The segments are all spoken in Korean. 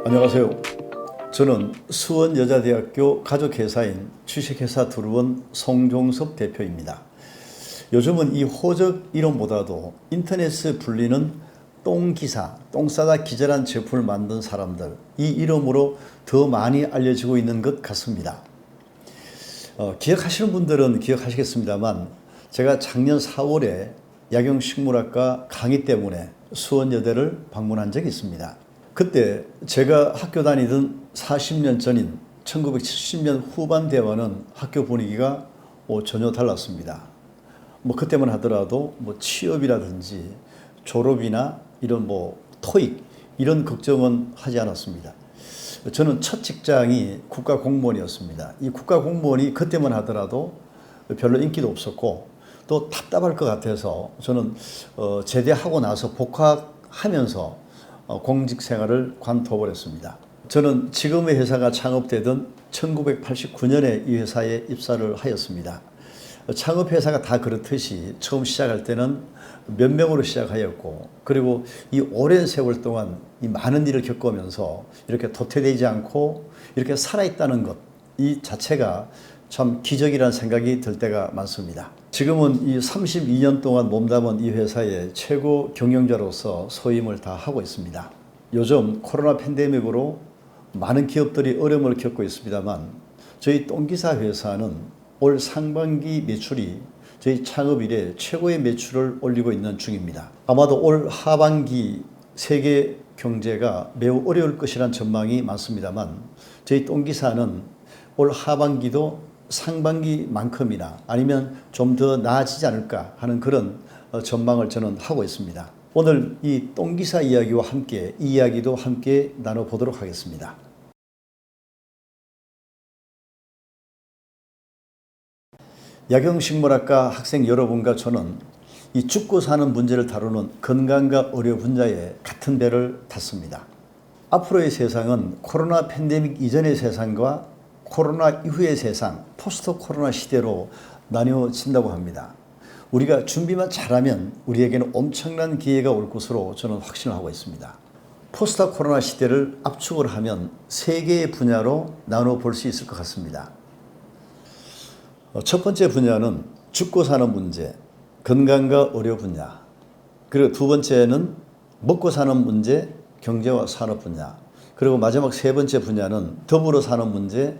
안녕하세요. 저는 수원여자대학교 가족회사인 주식회사 두루원 송종섭 대표입니다. 요즘은 이 호적 이름보다도 인터넷에 불리는 똥기사, 똥 싸다 기절한 제품을 만든 사람들, 이 이름으로 더 많이 알려지고 있는 것 같습니다. 기억하시는 분들은 기억하시겠습니다만 제가 작년 4월에 약용식물학과 강의 때문에 수원여대를 방문한 적이 있습니다. 그때 제가 학교 다니던 40년 전인 1970년 후반대와는 학교 분위기가 전혀 달랐습니다. 그때만 하더라도 취업이라든지 졸업이나 이런 토익 이런 걱정은 하지 않았습니다. 저는 첫 직장이 국가공무원이었습니다. 이 국가공무원이 그때만 하더라도 별로 인기도 없었고 또 답답할 것 같아서 저는 제대하고 나서 복학하면서 공직 생활을 관둬버렸습니다. 저는 지금의 회사가 창업되던 1989년에 이 회사에 입사를 하였습니다. 창업회사가 다 그렇듯이 처음 시작할 때는 몇 명으로 시작하였고, 그리고 이 오랜 세월 동안 이 많은 일을 겪으면서 이렇게 도태되지 않고 이렇게 살아있다는 것, 이 자체가 참 기적이라는 생각이 들 때가 많습니다. 지금은 이 32년 동안 몸담은 이 회사의 최고 경영자로서 소임을 다 하고 있습니다. 요즘 코로나 팬데믹으로 많은 기업들이 어려움을 겪고 있습니다만 저희 똥기사 회사는 올 상반기 매출이 저희 창업 이래 최고의 매출을 올리고 있는 중입니다. 아마도 올 하반기 세계 경제가 매우 어려울 것이란 전망이 많습니다만 저희 똥기사는 올 하반기도 상반기만큼이나 아니면 좀 더 나아지지 않을까 하는 그런 전망을 저는 하고 있습니다. 오늘 이 똥기사 이야기와 함께 이 이야기도 함께 나눠보도록 하겠습니다. 약용식물학과 학생 여러분과 저는 이 죽고 사는 문제를 다루는 건강과 의료 분야에 같은 배를 탔습니다. 앞으로의 세상은 코로나 팬데믹 이전의 세상과 코로나 이후의 세상, 포스트 코로나 시대로 나뉘어진다고 합니다. 우리가 준비만 잘하면 우리에게는 엄청난 기회가 올 것으로 저는 확신을 하고 있습니다. 포스트 코로나 시대를 압축을 하면 세 개의 분야로 나눠 볼 수 있을 것 같습니다. 첫 번째 분야는 죽고 사는 문제, 건강과 의료 분야. 그리고 두 번째는 먹고 사는 문제, 경제와 산업 분야. 그리고 마지막 세 번째 분야는 더불어 사는 문제,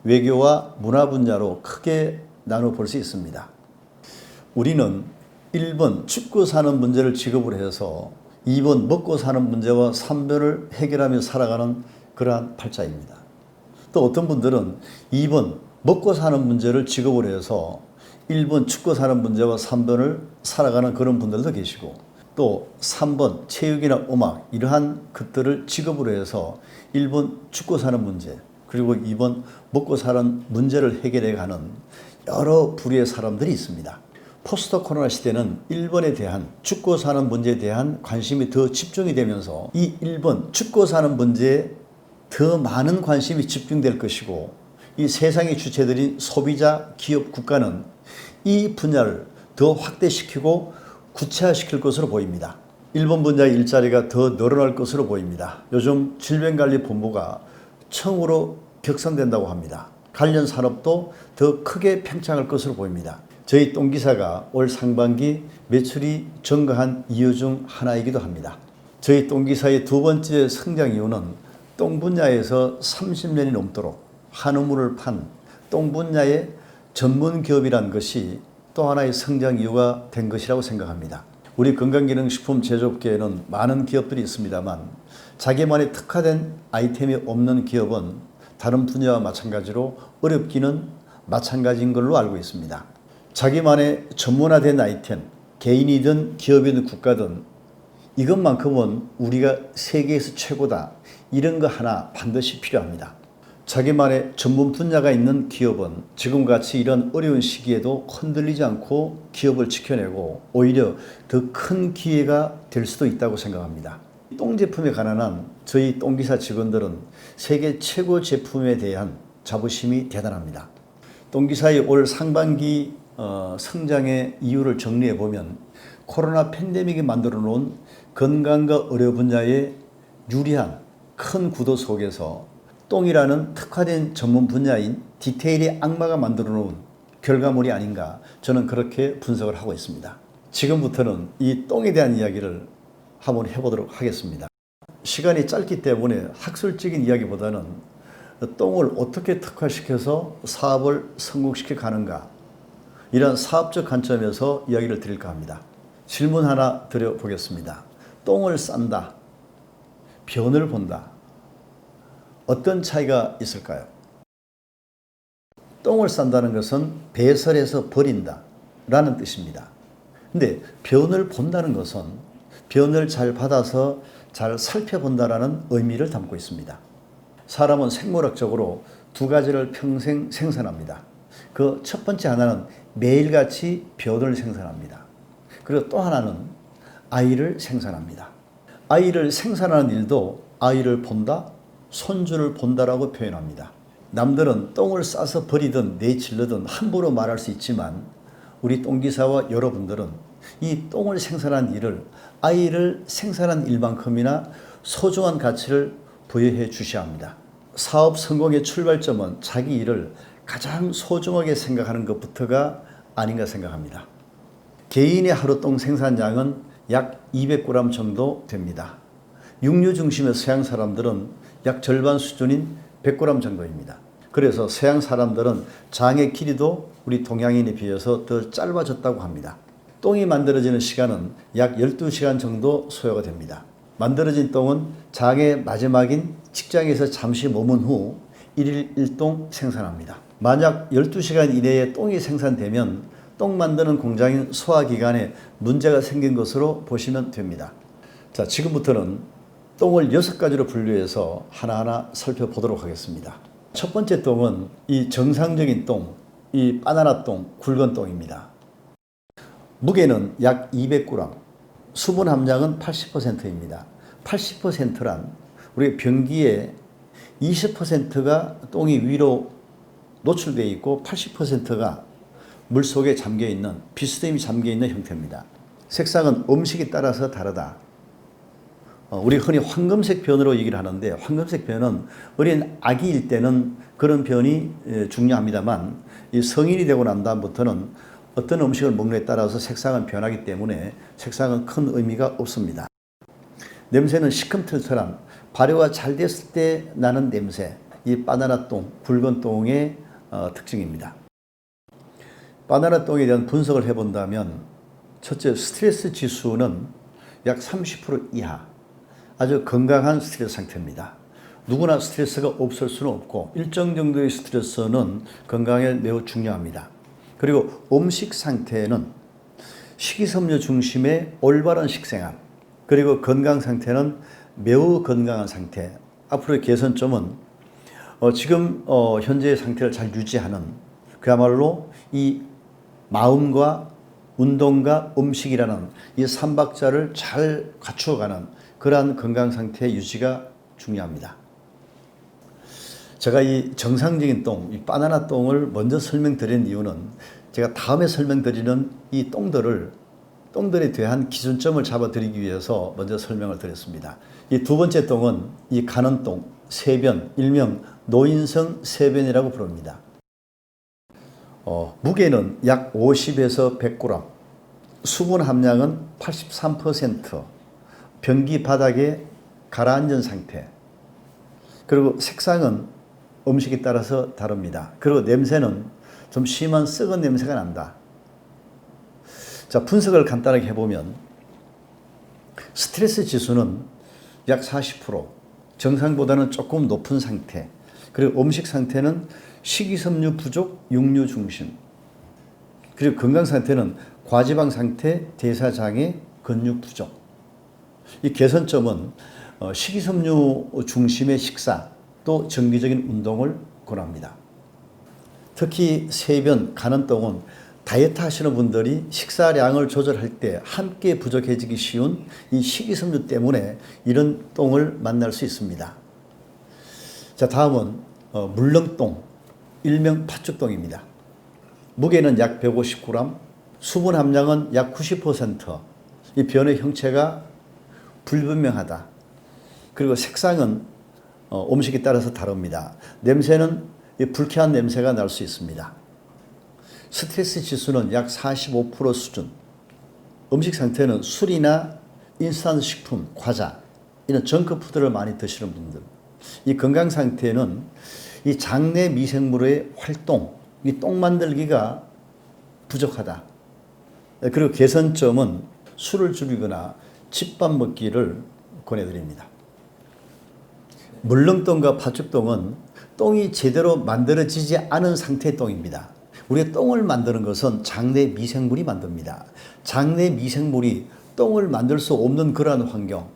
외교와 문화 분야로 크게 나눠 볼 수 있습니다. 우리는 1번 죽고 사는 문제를 직업으로 해서 2번 먹고 사는 문제와 3번을 해결하며 살아가는 그러한 팔자입니다. 또 어떤 분들은 2번 먹고 사는 문제를 직업으로 해서 1번 죽고 사는 문제와 3번을 살아가는 그런 분들도 계시고, 또 3번 체육이나 음악 이러한 것들을 직업으로 해서 1번 죽고 사는 문제, 그리고 2번 먹고 사는 문제를 해결해 가는 여러 부류의 사람들이 있습니다. 포스트 코로나 시대는 1번에 대한 죽고 사는 문제에 대한 관심이 더 집중이 되면서 이 1번 죽고 사는 문제에 더 많은 관심이 집중될 것이고, 이 세상의 주체들인 소비자, 기업, 국가는 이 분야를 더 확대시키고 구체화시킬 것으로 보입니다. 1번 분야의 일자리가 더 늘어날 것으로 보입니다. 요즘 질병관리본부가 청으로 격상된다고 합니다. 관련 산업도 더 크게 팽창할 것으로 보입니다. 저희 똥기사가 올 상반기 매출이 증가한 이유 중 하나이기도 합니다. 저희 똥기사의 두 번째 성장 이유는 똥 분야에서 30년이 넘도록 한우물을 판 똥 분야의 전문 기업이란 것이 또 하나의 성장 이유가 된 것이라고 생각합니다. 우리 건강기능식품 제조업계에는 많은 기업들이 있습니다만 자기만의 특화된 아이템이 없는 기업은 다른 분야와 마찬가지로 어렵기는 마찬가지인 걸로 알고 있습니다. 자기만의 전문화된 아이템, 개인이든 기업이든 국가든 이것만큼은 우리가 세계에서 최고다, 이런 거 하나 반드시 필요합니다. 자기만의 전문 분야가 있는 기업은 지금같이 이런 어려운 시기에도 흔들리지 않고 기업을 지켜내고 오히려 더 큰 기회가 될 수도 있다고 생각합니다. 똥 제품에 관한 한 저희 똥기사 직원들은 세계 최고 제품에 대한 자부심이 대단합니다. 똥기사의 올 상반기 성장의 이유를 정리해 보면 코로나 팬데믹이 만들어 놓은 건강과 의료 분야의 유리한 큰 구도 속에서 똥이라는 특화된 전문 분야인 디테일의 악마가 만들어 놓은 결과물이 아닌가, 저는 그렇게 분석을 하고 있습니다. 지금부터는 이 똥에 대한 이야기를 한번 해보도록 하겠습니다. 시간이 짧기 때문에 학술적인 이야기보다는 똥을 어떻게 특화시켜서 사업을 성공시켜 가는가, 이런 사업적 관점에서 이야기를 드릴까 합니다. 질문 하나 드려보겠습니다. 똥을 싼다, 변을 본다, 어떤 차이가 있을까요? 똥을 싼다는 것은 배설해서 버린다 라는 뜻입니다. 근데 변을 본다는 것은 변을 잘 받아서 잘 살펴본다라는 의미를 담고 있습니다. 사람은 생물학적으로 두 가지를 평생 생산합니다. 그 첫 번째 하나는 매일같이 변을 생산합니다. 그리고 또 하나는 아이를 생산합니다. 아이를 생산하는 일도 아이를 본다, 손주를 본다라고 표현합니다. 남들은 똥을 싸서 버리든 내치르든 함부로 말할 수 있지만 우리 똥기사와 여러분들은 이 똥을 생산한 일을 아이를 생산한 일만큼이나 소중한 가치를 부여해 주셔야 합니다. 사업 성공의 출발점은 자기 일을 가장 소중하게 생각하는 것부터가 아닌가 생각합니다. 개인의 하루 똥 생산량은 약 200g 정도 됩니다. 육류 중심의 서양 사람들은 약 절반 수준인 100g 정도입니다. 그래서 서양 사람들은 장의 길이도 우리 동양인에 비해서 더 짧아졌다고 합니다. 똥이 만들어지는 시간은 약 12시간 정도 소요가 됩니다. 만들어진 똥은 장의 마지막인 직장에서 잠시 머문 후 1일 1똥 생산합니다. 만약 12시간 이내에 똥이 생산되면 똥 만드는 공장인 소화기관에 문제가 생긴 것으로 보시면 됩니다. 자, 지금부터는 똥을 6가지로 분류해서 하나하나 살펴보도록 하겠습니다. 첫 번째 똥은 이 정상적인 똥, 이 바나나 똥, 굵은 똥입니다. 무게는 약 200g, 수분 함량은 80%입니다. 80%란 우리 변기에 20%가 똥이 위로 노출되어 있고 80%가 물속에 잠겨있는, 비스듬히 잠겨있는 형태입니다. 색상은 음식에 따라서 다르다. 우리 흔히 황금색 변으로 얘기를 하는데, 황금색 변은 어린 아기일 때는 그런 변이 중요합니다만 이 성인이 되고 난 다음부터는 어떤 음식을 먹느냐에 따라서 색상은 변하기 때문에 색상은 큰 의미가 없습니다. 냄새는 시큼털털한, 발효가 잘 됐을 때 나는 냄새, 이 바나나 똥, 굵은 똥의 특징입니다. 바나나 똥에 대한 분석을 해본다면, 첫째, 스트레스 지수는 약 30% 이하, 아주 건강한 스트레스 상태입니다. 누구나 스트레스가 없을 수는 없고 일정 정도의 스트레스는 건강에 매우 중요합니다. 그리고 음식 상태는 식이섬유 중심의 올바른 식생활, 그리고 건강 상태는 매우 건강한 상태. 앞으로의 개선점은 지금 현재의 상태를 잘 유지하는, 그야말로 이 마음과 운동과 음식이라는 이 3박자를 잘 갖추어가는 그러한 건강 상태의 유지가 중요합니다. 제가 이 정상적인 똥, 이 바나나 똥을 먼저 설명드린 이유는 제가 다음에 설명드리는 이 똥들에 대한 기준점을 잡아드리기 위해서 먼저 설명을 드렸습니다. 이 두 번째 똥은 이 가는 똥, 세변, 일명 노인성 세변이라고 부릅니다. 무게는 약 50에서 100g, 수분 함량은 83%, 변기 바닥에 가라앉은 상태, 그리고 색상은 음식에 따라서 다릅니다. 그리고 냄새는 좀 심한 썩은 냄새가 난다. 자, 분석을 간단하게 해보면 스트레스 지수는 약 40%, 정상보다는 조금 높은 상태, 그리고 음식 상태는 식이섬유 부족, 육류 중심, 그리고 건강 상태는 과지방 상태, 대사장애, 근육 부족. 이 개선점은 식이섬유 중심의 식사, 또 정기적인 운동을 권합니다. 특히 세변, 가는 똥은 다이어트 하시는 분들이 식사량을 조절할 때 함께 부족해지기 쉬운 이 식이섬유 때문에 이런 똥을 만날 수 있습니다. 자, 다음은 물렁똥, 일명 팥죽똥입니다. 무게는 약 150g, 수분 함량은 약 90%, 이 변의 형체가 불분명하다. 그리고 색상은 음식에 따라서 다릅니다. 냄새는 불쾌한 냄새가 날 수 있습니다. 스트레스 지수는 약 45% 수준. 음식 상태는 술이나 인스턴트 식품, 과자, 이런 정크푸드를 많이 드시는 분들. 이 건강 상태는 이 장내 미생물의 활동, 이 똥 만들기가 부족하다. 그리고 개선점은 술을 줄이거나 집밥 먹기를 권해드립니다. 물렁똥과 파죽똥은 똥이 제대로 만들어지지 않은 상태의 똥입니다. 우리가 똥을 만드는 것은 장내 미생물이 만듭니다. 장내 미생물이 똥을 만들 수 없는 그러한 환경,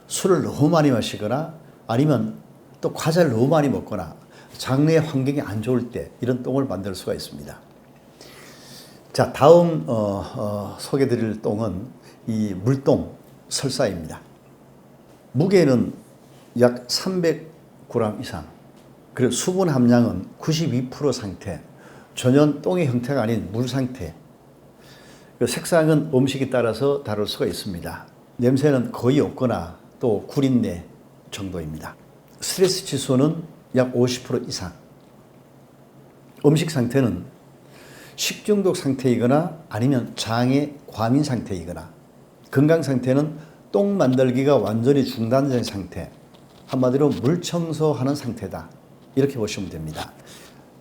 술을 너무 많이 마시거나 아니면 또 과자를 너무 많이 먹거나 장내 환경이 안 좋을 때 이런 똥을 만들 수가 있습니다. 자, 다음 소개드릴 똥은 이 물똥, 설사입니다. 무게는 약 300g 이상, 그리고 수분 함량은 92% 상태, 전혀 똥의 형태가 아닌 물 상태. 색상은 음식에 따라서 다를 수가 있습니다. 냄새는 거의 없거나 또 구린내 정도입니다. 스트레스 지수는 약 50% 이상. 음식 상태는 식중독 상태이거나 아니면 장의 과민 상태이거나, 건강 상태는 똥 만들기가 완전히 중단된 상태, 한마디로 물 청소하는 상태다. 이렇게 보시면 됩니다.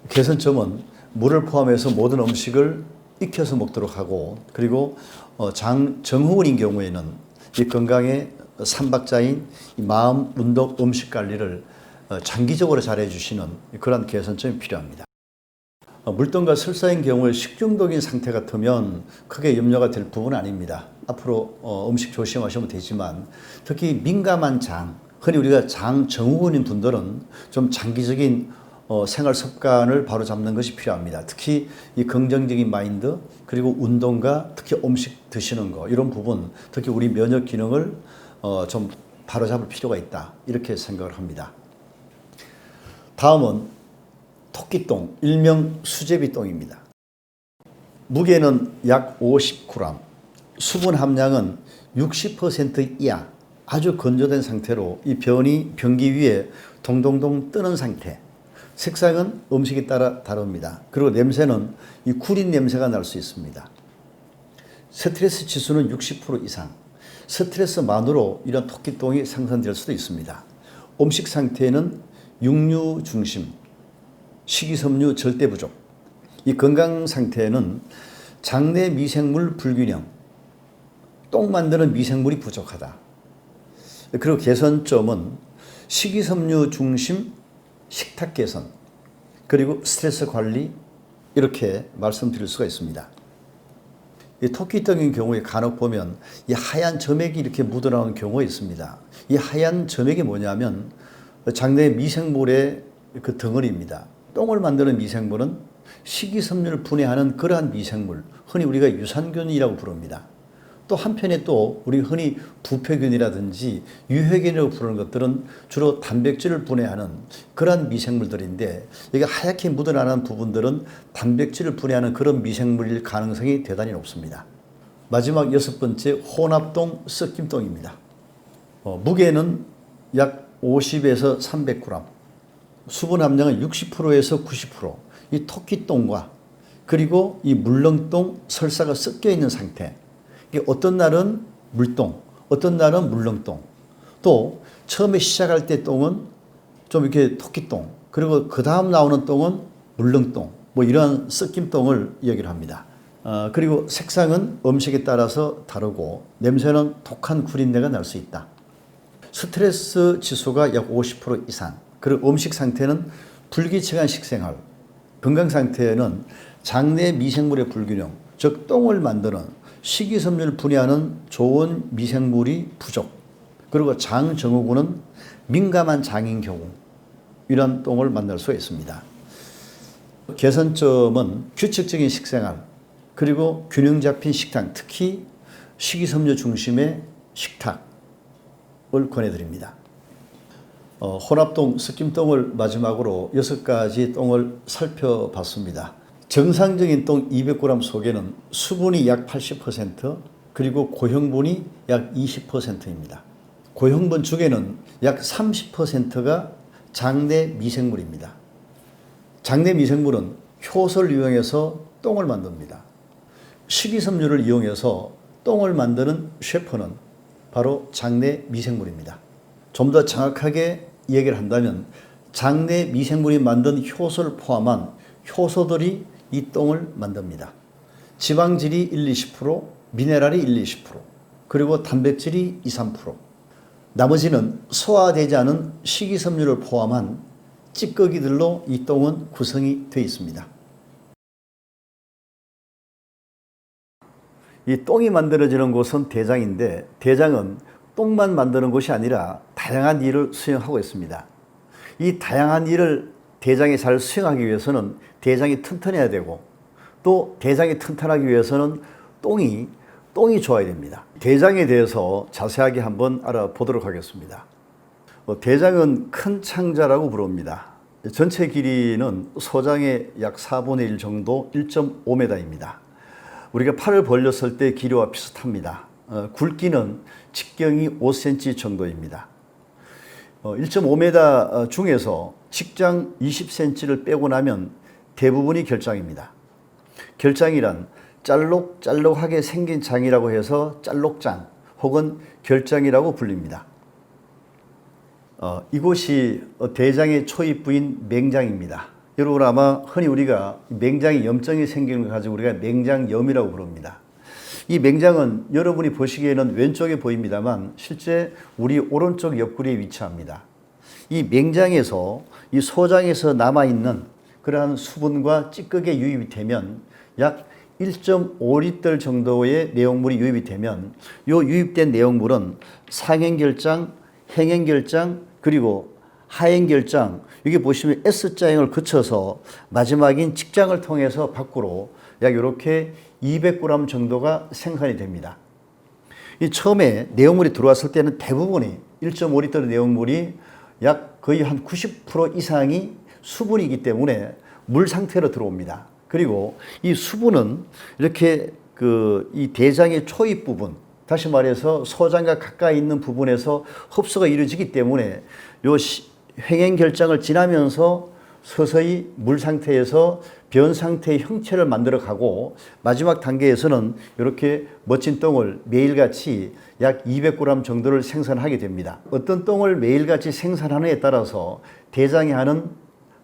개선점은 물을 포함해서 모든 음식을 익혀서 먹도록 하고, 그리고 정후군인 경우에는 이 건강의 삼박자인 이 마음, 운동, 음식 관리를 장기적으로 잘 해주시는 그런 개선점이 필요합니다. 물똥과 설사인 경우에 식중독인 상태 같으면 크게 염려가 될 부분은 아닙니다. 앞으로 음식 조심하시면 되지만, 특히 민감한 장, 흔히 우리가 장 증후군인 분들은 좀 장기적인 생활 습관을 바로 잡는 것이 필요합니다. 특히 이 긍정적인 마인드, 그리고 운동과 특히 음식 드시는 거, 이런 부분, 특히 우리 면역 기능을 좀 바로 잡을 필요가 있다. 이렇게 생각을 합니다. 다음은 토끼똥, 일명 수제비똥입니다. 무게는 약 50g, 수분 함량은 60% 이하, 아주 건조된 상태로 이 변기 위에 동동동 뜨는 상태. 색상은 음식에 따라 다릅니다. 그리고 냄새는 이 구린 냄새가 날 수 있습니다. 스트레스 지수는 60% 이상. 스트레스만으로 이런 토끼똥이 생산될 수도 있습니다. 음식 상태는 육류 중심, 식이섬유 절대 부족. 이 건강 상태는 장내 미생물 불균형, 똥 만드는 미생물이 부족하다. 그리고 개선점은 식이섬유 중심 식탁 개선, 그리고 스트레스 관리, 이렇게 말씀드릴 수가 있습니다. 이 토끼똥인 경우에 간혹 보면 이 하얀 점액이 이렇게 묻어나오는 경우가 있습니다. 이 하얀 점액이 뭐냐면 장내 미생물의 그 덩어리입니다. 똥을 만드는 미생물은 식이섬유를 분해하는 그러한 미생물, 흔히 우리가 유산균이라고 부릅니다. 또 한편에 또 우리 흔히 부패균이라든지 유해균이라고 부르는 것들은 주로 단백질을 분해하는 그러한 미생물들인데, 여기 하얗게 묻어나는 부분들은 단백질을 분해하는 그런 미생물일 가능성이 대단히 높습니다. 마지막 6번째, 혼합똥, 섞임똥입니다. 무게는 약 50에서 300g, 수분 함량은 60%에서 90%, 이 토끼똥과 그리고 이 물렁똥, 설사가 섞여 있는 상태. 어떤 날은 물똥, 어떤 날은 물렁똥, 또 처음에 시작할 때 똥은 좀 이렇게 토끼똥, 그리고 그 다음 나오는 똥은 물렁똥, 뭐 이러한 섞임똥을 얘기를 합니다. 그리고 색상은 음식에 따라서 다르고, 냄새는 독한 구린내가 날 수 있다. 스트레스 지수가 약 50% 이상, 그리고 음식 상태는 불규칙한 식생활, 건강 상태는 장내 미생물의 불균형, 즉 똥을 만드는 식이섬유를 분해하는 좋은 미생물이 부족, 그리고 장 증후군은 민감한 장인 경우 이런 똥을 만날 수가 있습니다. 개선점은 규칙적인 식생활, 그리고 균형 잡힌 식단, 특히 식이섬유 중심의 식탁을 권해드립니다. 혼합똥, 섞임똥을 마지막으로 6가지 똥을 살펴봤습니다. 정상적인 똥 200g 속에는 수분이 약 80%, 그리고 고형분이 약 20%입니다. 고형분 중에는 약 30%가 장내 미생물입니다. 장내 미생물은 효소를 이용해서 똥을 만듭니다. 식이섬유를 이용해서 똥을 만드는 셰퍼는 바로 장내 미생물입니다. 좀 더 정확하게 얘기를 한다면 장내 미생물이 만든 효소를 포함한 효소들이 이 똥을 만듭니다. 지방질이 1, 20%, 미네랄이 1, 20%, 그리고 단백질이 2, 3%. 나머지는 소화되지 않은 식이섬유를 포함한 찌꺼기들로 이 똥은 구성이 되어 있습니다. 이 똥이 만들어지는 곳은 대장인데 대장은 똥만 만드는 곳이 아니라 다양한 일을 수행하고 있습니다. 이 다양한 일을 대장이 잘 수행하기 위해서는 대장이 튼튼해야 되고 또 대장이 튼튼하기 위해서는 똥이 좋아야 됩니다. 대장에 대해서 자세하게 한번 알아보도록 하겠습니다. 대장은 큰 창자라고 부릅니다. 전체 길이는 소장의 약 4분의 1 정도 1.5m입니다. 우리가 팔을 벌렸을 때 길이와 비슷합니다. 굵기는 직경이 5cm 정도입니다. 1.5m 중에서 직장 20cm를 빼고 나면 대부분이 결장입니다. 결장이란 짤록짤록하게 생긴 장이라고 해서 짤록장 혹은 결장이라고 불립니다. 이곳이 대장의 초입부인 맹장입니다. 여러분 아마 흔히 우리가 맹장에 염증이 생기는 걸 가지고 우리가 맹장염이라고 부릅니다. 이 맹장은 여러분이 보시기에는 왼쪽에 보입니다만 실제 우리 오른쪽 옆구리에 위치합니다. 이 맹장에서 이 소장에서 남아있는 그러한 수분과 찌꺼기에 유입이 되면 약 1.5리터 정도의 내용물이 유입이 되면 이 유입된 내용물은 상행결장, 행행결장, 그리고 하행결장, 여기 보시면 S자형을 거쳐서 마지막인 직장을 통해서 밖으로 약 이렇게 200g 정도가 생산이 됩니다. 이 처음에 내용물이 들어왔을 때는 대부분이 1.5리터 내용물이 약 거의 한 90% 이상이 수분이기 때문에 물 상태로 들어옵니다. 그리고 이 수분은 이렇게 이 대장의 초입 부분, 다시 말해서 소장과 가까이 있는 부분에서 흡수가 이루어지기 때문에 요 횡행결장을 지나면서 서서히 물 상태에서 변 상태의 형체를 만들어 가고 마지막 단계에서는 이렇게 멋진 똥을 매일같이 약 200g 정도를 생산하게 됩니다. 어떤 똥을 매일같이 생산하느냐에 따라서 대장이 하는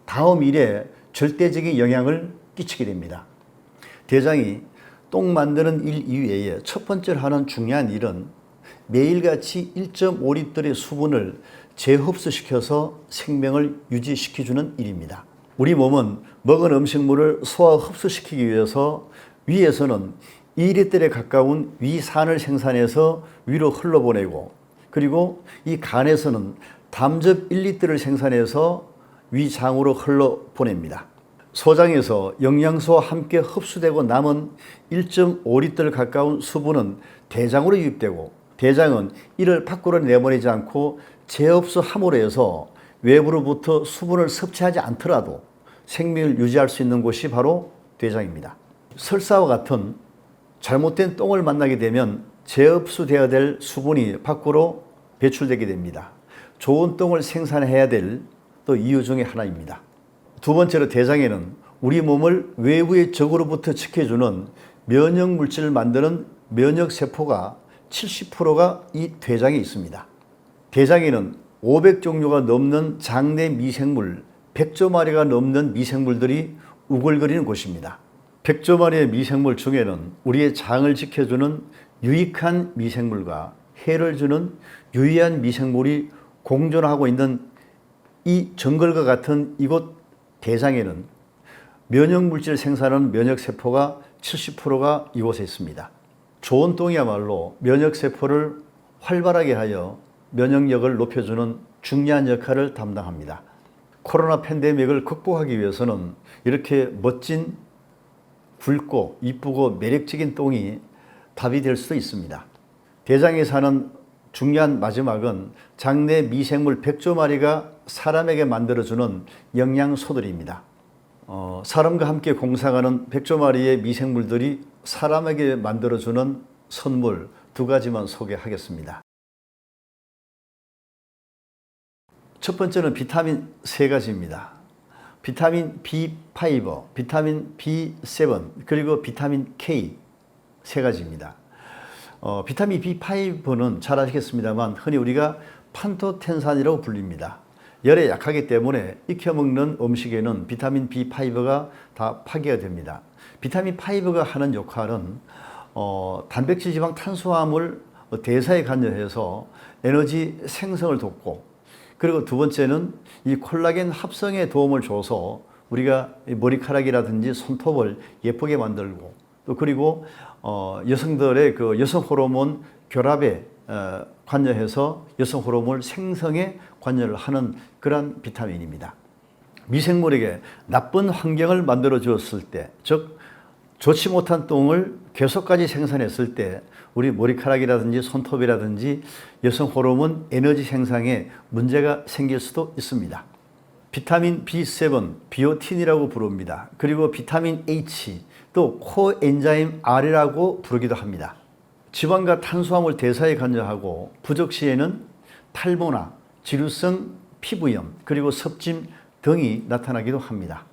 다음 일에 절대적인 영향을 끼치게 됩니다. 대장이 똥 만드는 일 이외에 첫 번째로 하는 중요한 일은 매일같이 1.5리터의 수분을 재흡수시켜서 생명을 유지시켜주는 일입니다. 우리 몸은 먹은 음식물을 소화 흡수시키기 위해서 위에서는 2리터에 가까운 위산을 생산해서 위로 흘러보내고 그리고 이 간에서는 담즙 1리터를 생산해서 위장으로 흘러보냅니다. 소장에서 영양소와 함께 흡수되고 남은 1.5리터 가까운 수분은 대장으로 유입되고 대장은 이를 밖으로 내보내지 않고 재흡수함으로 해서 외부로부터 수분을 섭취하지 않더라도 생명을 유지할 수 있는 곳이 바로 대장입니다. 설사와 같은 잘못된 똥을 만나게 되면 재흡수되어야 될 수분이 밖으로 배출되게 됩니다. 좋은 똥을 생산해야 될 또 이유 중에 하나입니다. 두 번째로 대장에는 우리 몸을 외부의 적으로부터 지켜주는 면역물질을 만드는 면역세포가 70%가 이 대장에 있습니다. 대장에는 500종류가 넘는 장내 미생물, 100조 마리가 넘는 미생물들이 우글거리는 곳입니다. 100조 마리의 미생물 중에는 우리의 장을 지켜주는 유익한 미생물과 해를 주는 유해한 미생물이 공존하고 있는 이 정글과 같은 이곳 대장에는 면역물질 생산하는 면역세포가 70%가 이곳에 있습니다. 좋은 똥이야말로 면역세포를 활발하게 하여 면역력을 높여주는 중요한 역할을 담당합니다. 코로나 팬데믹을 극복하기 위해서는 이렇게 멋진 굵고 이쁘고 매력적인 똥이 답이 될 수도 있습니다. 대장에 사는 중요한 마지막은 장내 미생물 100조 마리가 사람에게 만들어주는 영양소들입니다. 사람과 함께 공생하는 100조 마리의 미생물들이 사람에게 만들어주는 선물 두 가지만 소개하겠습니다. 첫 번째는 비타민 세 가지입니다. 비타민 B5, 비타민 B7, 그리고 비타민 K 세 가지입니다. 비타민 B5는 잘 아시겠습니다만 흔히 우리가 판토텐산이라고 불립니다. 열에 약하기 때문에 익혀 먹는 음식에는 비타민 B5가 다 파괴가 됩니다. 비타민 5가 하는 역할은 단백질, 지방, 탄수화물 대사에 관여해서 에너지 생성을 돕고, 그리고 두 번째는 이 콜라겐 합성에 도움을 줘서 우리가 머리카락이라든지 손톱을 예쁘게 만들고, 또 그리고 여성들의 그 여성 호르몬 결합에 관여해서 여성 호르몬 생성에 관여를 하는 그런 비타민입니다. 미생물에게 나쁜 환경을 만들어 주었을 때, 즉 좋지 못한 똥을 계속까지 생산했을 때 우리 머리카락이라든지 손톱이라든지 여성 호르몬 에너지 생산에 문제가 생길 수도 있습니다. 비타민 B7, 비오틴이라고 부릅니다. 그리고 비타민 H, 또 코엔자임 R이라고 부르기도 합니다. 지방과 탄수화물 대사에 관여하고 부족 시에는 탈모나 지루성 피부염, 그리고 섭짐 등이 나타나기도 합니다.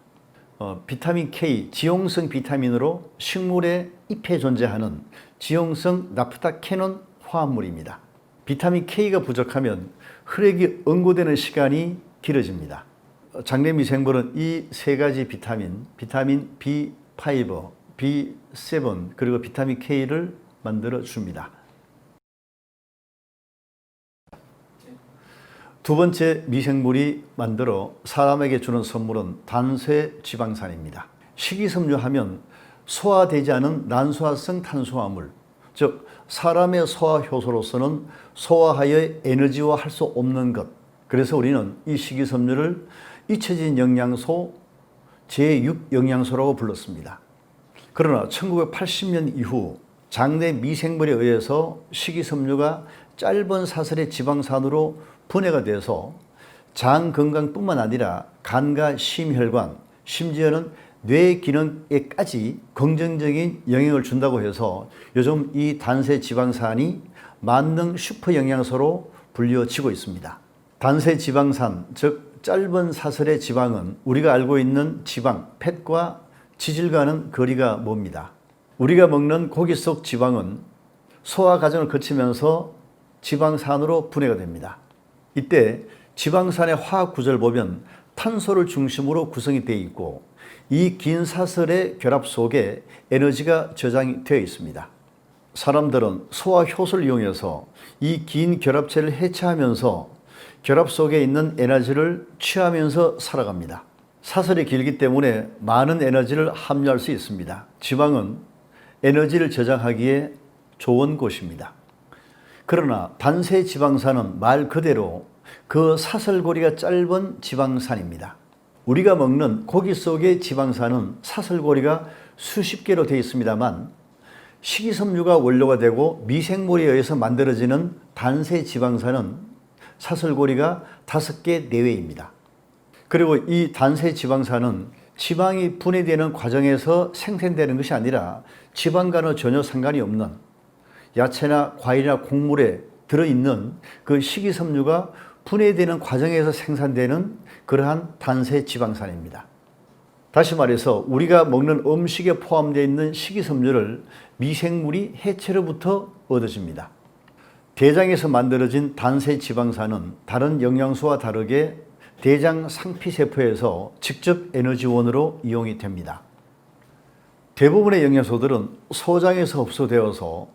비타민 K, 지용성 비타민으로 식물의 잎에 존재하는 지용성 나프타케논 화합물입니다. 비타민 K가 부족하면 혈액이 응고되는 시간이 길어집니다. 장내 미생물은 이 세 가지 비타민 B5, B7, 그리고 비타민 K를 만들어 줍니다. 두 번째 미생물이 만들어 사람에게 주는 선물은 단쇄 지방산입니다. 식이섬유 하면 소화되지 않은 난소화성 탄수화물, 즉 사람의 소화 효소로서는 소화하여 에너지화할 수 없는 것. 그래서 우리는 이 식이섬유를 잊혀진 영양소, 제6영양소라고 불렀습니다. 그러나 1980년 이후 장내 미생물에 의해서 식이섬유가 짧은 사슬의 지방산으로 분해가 돼서 장 건강뿐만 아니라 간과 심혈관, 심지어는 뇌 기능에까지 긍정적인 영향을 준다고 해서 요즘 이 단세 지방산이 만능 슈퍼 영양소로 불려지고 있습니다. 단세 지방산, 즉 짧은 사슬의 지방은 우리가 알고 있는 지방, 팻과 지질과는 거리가 멉니다. 우리가 먹는 고기 속 지방은 소화 과정을 거치면서 지방산으로 분해가 됩니다. 이때 지방산의 화학 구조를 보면 탄소를 중심으로 구성이 되어 있고, 이 긴 사슬의 결합 속에 에너지가 저장이 되어 있습니다. 사람들은 소화 효소를 이용해서 이 긴 결합체를 해체하면서 결합 속에 있는 에너지를 취하면서 살아갑니다. 사슬이 길기 때문에 많은 에너지를 함유할 수 있습니다. 지방은 에너지를 저장하기에 좋은 곳입니다. 그러나 단세 지방산은 말 그대로 그 사슬고리가 짧은 지방산입니다. 우리가 먹는 고기 속의 지방산은 사슬고리가 수십 개로 되어 있습니다만, 식이섬유가 원료가 되고 미생물에 의해서 만들어지는 단세 지방산은 사슬고리가 5개 내외입니다. 그리고 이 단세 지방산은 지방이 분해되는 과정에서 생산되는 것이 아니라 지방과는 전혀 상관이 없는 야채나 과일이나 곡물에 들어있는 그 식이섬유가 분해되는 과정에서 생산되는 그러한 단세 지방산입니다. 다시 말해서 우리가 먹는 음식에 포함되어 있는 식이섬유를 미생물이 해체로부터 얻어집니다. 대장에서 만들어진 단세 지방산은 다른 영양소와 다르게 대장 상피세포에서 직접 에너지원으로 이용이 됩니다. 대부분의 영양소들은 소장에서 흡수되어서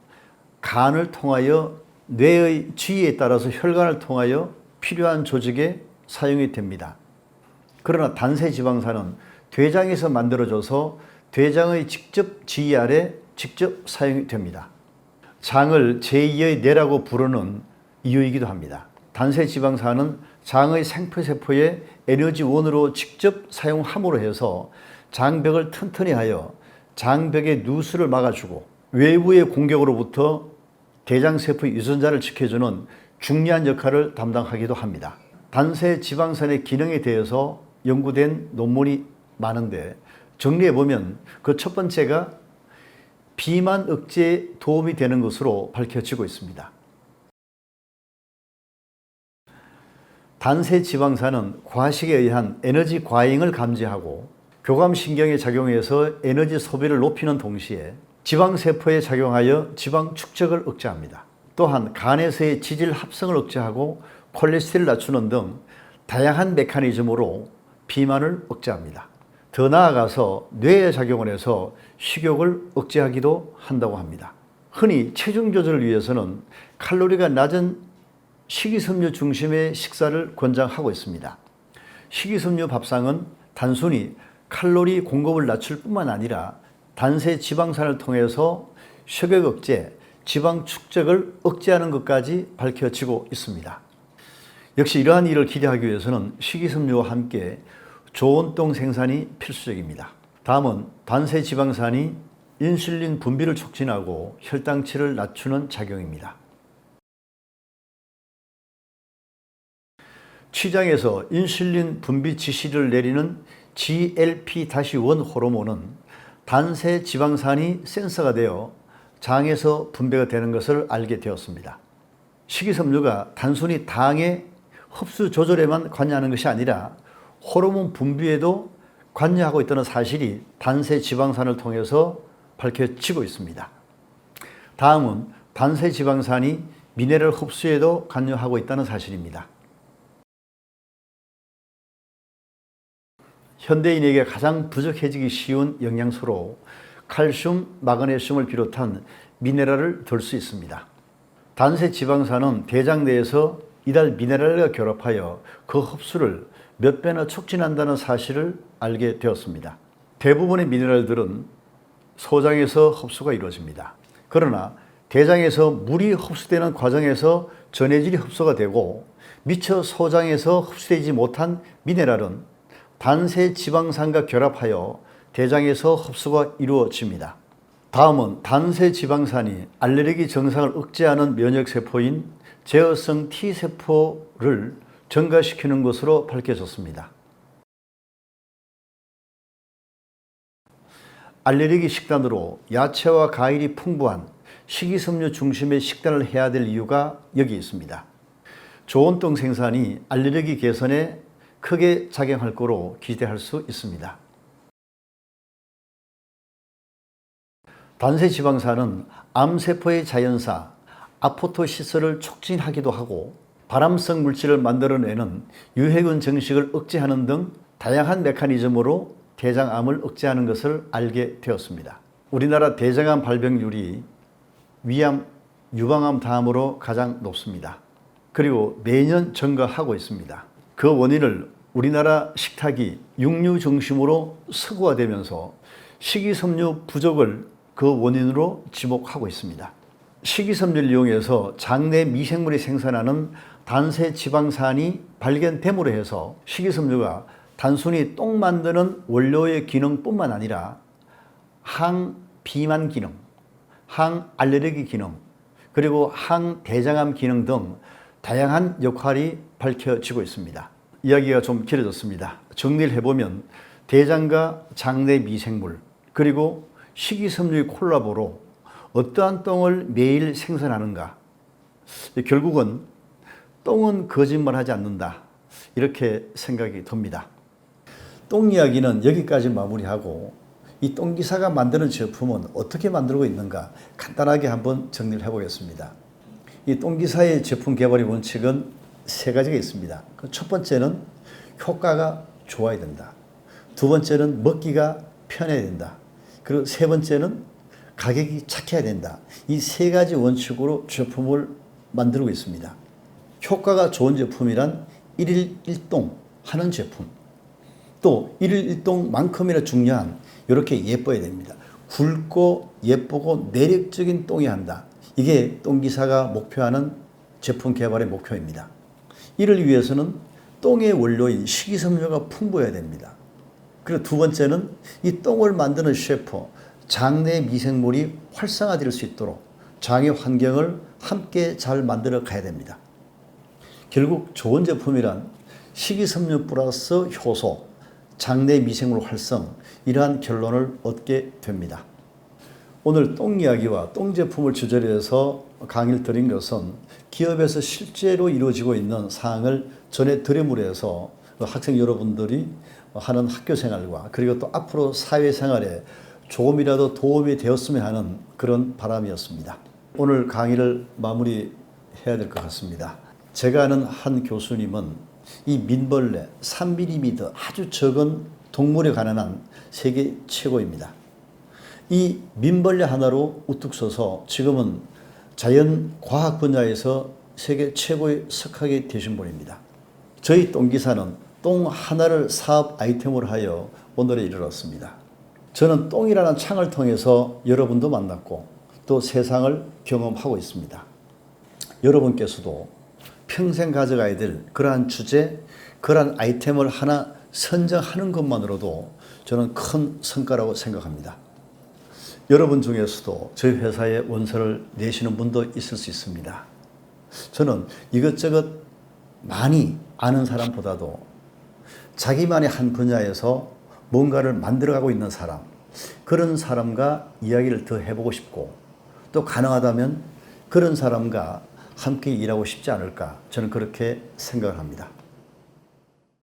간을 통하여 뇌의 지위에 따라서 혈관을 통하여 필요한 조직에 사용이 됩니다. 그러나 단세 지방산은 대장에서 만들어져서 대장의 직접 지휘 아래 직접 사용이 됩니다. 장을 제2의 뇌라고 부르는 이유이기도 합니다. 단세 지방산은 장의 생표세포의 에너지원으로 직접 사용함으로 해서 장벽을 튼튼히 하여 장벽의 누수를 막아주고 외부의 공격으로부터 대장세포 유전자를 지켜주는 중요한 역할을 담당하기도 합니다. 단세 지방산의 기능에 대해서 연구된 논문이 많은데 정리해보면 그 첫 번째가 비만 억제에 도움이 되는 것으로 밝혀지고 있습니다. 단세 지방산은 과식에 의한 에너지 과잉을 감지하고 교감신경에 작용해서 에너지 소비를 높이는 동시에 지방세포에 작용하여 지방 축적을 억제합니다. 또한 간에서의 지질 합성을 억제하고 콜레스테롤을 낮추는 등 다양한 메커니즘으로 비만을 억제합니다. 더 나아가서 뇌에 작용을 해서 식욕을 억제하기도 한다고 합니다. 흔히 체중 조절을 위해서는 칼로리가 낮은 식이섬유 중심의 식사를 권장하고 있습니다. 식이섬유 밥상은 단순히 칼로리 공급을 낮출 뿐만 아니라 단세 지방산을 통해서 식욕 억제, 지방 축적을 억제하는 것까지 밝혀지고 있습니다. 역시 이러한 일을 기대하기 위해서는 식이섬유와 함께 좋은 똥 생산이 필수적입니다. 다음은 단세 지방산이 인슐린 분비를 촉진하고 혈당치를 낮추는 작용입니다. 췌장에서 인슐린 분비 지시를 내리는 GLP-1 호르몬은 단세 지방산이 센서가 되어 장에서 분배가 되는 것을 알게 되었습니다. 식이섬유가 단순히 당의 흡수 조절에만 관여하는 것이 아니라 호르몬 분비에도 관여하고 있다는 사실이 단세 지방산을 통해서 밝혀지고 있습니다. 다음은 단세 지방산이 미네랄 흡수에도 관여하고 있다는 사실입니다. 현대인에게 가장 부족해지기 쉬운 영양소로 칼슘, 마그네슘을 비롯한 미네랄을 들 수 있습니다. 단세 지방산은 대장 내에서 이달 미네랄과 결합하여 그 흡수를 몇 배나 촉진한다는 사실을 알게 되었습니다. 대부분의 미네랄들은 소장에서 흡수가 이루어집니다. 그러나 대장에서 물이 흡수되는 과정에서 전해질이 흡수가 되고 미처 소장에서 흡수되지 못한 미네랄은 단세 지방산과 결합하여 대장에서 흡수가 이루어집니다. 다음은 단세 지방산이 알레르기 증상을 억제하는 면역세포인 제어성 T세포를 증가시키는 것으로 밝혀졌습니다. 알레르기 식단으로 야채와 과일이 풍부한 식이섬유 중심의 식단을 해야 될 이유가 여기 있습니다. 좋은 똥 생산이 알레르기 개선에 크게 작용할 거로 기대할 수 있습니다. 단세 지방산은 암세포의 자연사 아포토시스를 촉진하기도 하고 발암성 물질을 만들어내는 유해균 증식을 억제하는 등 다양한 메커니즘으로 대장암을 억제하는 것을 알게 되었습니다. 우리나라 대장암 발병률이 위암, 유방암 다음으로 가장 높습니다. 그리고 매년 증가하고 있습니다. 그 원인을 우리나라 식탁이 육류 중심으로 서구화되면서 식이섬유 부족을 그 원인으로 지목하고 있습니다. 식이섬유를 이용해서 장내 미생물이 생산하는 단세 지방산이 발견됨으로 해서 식이섬유가 단순히 똥 만드는 원료의 기능뿐만 아니라 항비만 기능, 항알레르기 기능, 그리고 항대장암 기능 등 다양한 역할이 밝혀지고 있습니다. 이야기가 좀 길어졌습니다. 정리를 해보면 대장과 장내 미생물 그리고 식이섬유의 콜라보로 어떠한 똥을 매일 생산하는가? 결국은 똥은 거짓말하지 않는다. 이렇게 생각이 듭니다. 똥 이야기는 여기까지 마무리하고 이 똥기사가 만드는 제품은 어떻게 만들고 있는가 간단하게 한번 정리를 해보겠습니다. 이 똥기사의 제품 개발의 원칙은 세 가지가 있습니다. 첫 번째는 효과가 좋아야 된다. 두 번째는 먹기가 편해야 된다. 그리고 세 번째는 가격이 착해야 된다. 이 세 가지 원칙으로 제품을 만들고 있습니다. 효과가 좋은 제품이란 1일 1동 하는 제품. 또 1일 1동만큼이나 중요한 이렇게 예뻐야 됩니다. 굵고 예쁘고 매력적인 똥이 한다. 이게 똥기사가 목표하는 제품 개발의 목표입니다. 이를 위해서는 똥의 원료인 식이섬유가 풍부해야 됩니다. 그리고 두 번째는 이 똥을 만드는 셰프, 장내 미생물이 활성화될 수 있도록 장의 환경을 함께 잘 만들어 가야 됩니다. 결국 좋은 제품이란 식이섬유 플러스 효소, 장내 미생물 활성, 이러한 결론을 얻게 됩니다. 오늘 똥 이야기와 똥 제품을 주제로 해서 강의를 드린 것은 기업에서 실제로 이루어지고 있는 사항을 전해드림으로 해서 학생 여러분들이 하는 학교 생활과 그리고 또 앞으로 사회생활에 조금이라도 도움이 되었으면 하는 그런 바람이었습니다. 오늘 강의를 마무리해야 될 것 같습니다. 제가 아는 한 교수님은 이 민벌레 3mm 아주 적은 동물에 관한 한 세계 최고입니다. 이 민벌레 하나로 우뚝 서서 지금은 자연과학 분야에서 세계 최고의 석학이 되신 분입니다. 저희 똥기사는 똥 하나를 사업 아이템으로 하여 오늘에 이르렀습니다. 저는 똥이라는 창을 통해서 여러분도 만났고 또 세상을 경험하고 있습니다. 여러분께서도 평생 가져가야 될 그러한 주제, 그러한 아이템을 하나 선정하는 것만으로도 저는 큰 성과라고 생각합니다. 여러분 중에서도 저희 회사에 원서를 내시는 분도 있을 수 있습니다. 저는 이것저것 많이 아는 사람보다도 자기만의 한 분야에서 뭔가를 만들어가고 있는 사람, 그런 사람과 이야기를 더 해보고 싶고 또 가능하다면 그런 사람과 함께 일하고 싶지 않을까 저는 그렇게 생각을 합니다.